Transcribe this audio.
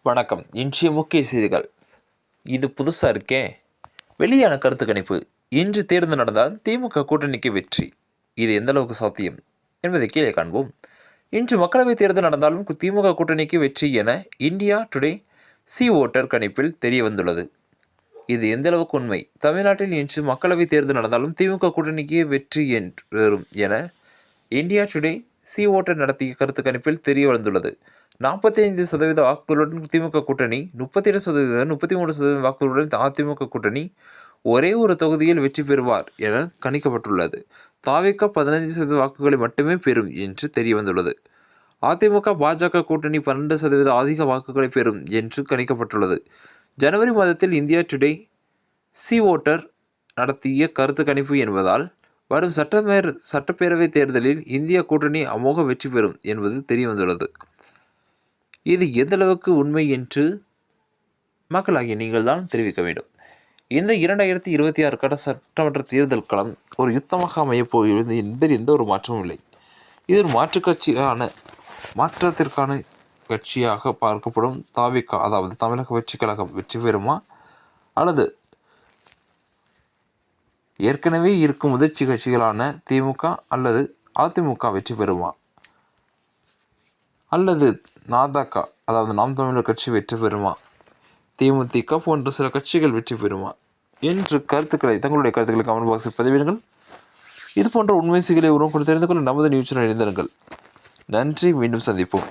வணக்கம். இன்றைய முக்கிய செய்திகள். இது புதுசாக இருக்கே. வெளியான கருத்து கணிப்பு. இன்று தேர்தல் நடந்தால் திமுக கூட்டணிக்கு வெற்றி. இது எந்த அளவுக்கு சாத்தியம் என்பதை கீழே காண்போம். இன்று மக்களவைத் தேர்தல் நடந்தாலும் திமுக கூட்டணிக்கு வெற்றி என இந்தியா டுடே சி ஓட்டர் கணிப்பில் தெரிய வந்துள்ளது. இது எந்த அளவுக்கு உண்மை? தமிழ்நாட்டில் இன்று மக்களவைத் தேர்தல் நடந்தாலும் திமுக கூட்டணிக்கு வெற்றி வரும் என இந்தியா டுடே சி ஓட்டர் நடத்திய கருத்து கணிப்பில் தெரிய வந்துள்ளது. 45% வாக்குகளுடன் திமுக கூட்டணி, 37%, 33% வாக்குகளுடன் அதிமுக கூட்டணி ஒரே ஒரு தொகுதியில் வெற்றி பெறுவார் என கணிக்கப்பட்டுள்ளது. தாவேகா 15% வாக்குகளை மட்டுமே பெறும் என்று தெரிய வந்துள்ளது. அதிமுக பாஜக கூட்டணி 12% அதிக வாக்குகளை பெறும் என்று கணிக்கப்பட்டுள்ளது. ஜனவரி மாதத்தில் இந்தியா டுடே சி ஓட்டர் நடத்திய கருத்து கணிப்பு என்பதால் வரும் சட்டப்பேரவை தேர்தலில் இந்தியா கூட்டணி அமோக வெற்றி பெறும் என்பது தெரிய வந்துள்ளது. இது எந்தளவுக்கு உண்மை என்று மக்களாகிய நீங்கள் தான் தெரிவிக்க வேண்டும். இந்த 2026 சட்டமன்ற தேர்தல் களம் ஒரு யுத்தமாக அமையப் போகிறது என்பதில் எந்த ஒரு மாற்றமும் இல்லை. இது ஒரு மாற்றத்திற்கான கட்சியாக பார்க்கப்படும் தாவேகா, அதாவது தமிழக வெற்றி கழகம் வெற்றி பெறுமா, அல்லது ஏற்கனவே இருக்கும் முதிர்ச்சி கட்சிகளான திமுக அல்லது அதிமுக வெற்றி பெறுமா, அல்லது நாதக, அதாவது நாம் தமிழர் கட்சி வெற்றி பெறுமா, தேமுதிக போன்ற சில கட்சிகள் வெற்றி பெறுமா என்று தங்களுடைய கருத்துக்களை கமெண்ட் பாக்ஸில் பதிவிடுங்கள். இது போன்ற உண்மை செய்திகளை உருவம் தெரிந்து கொள்ள நமது நியூஸ் சேனல் இணைந்திருங்கள். நன்றி. மீண்டும் சந்திப்போம்.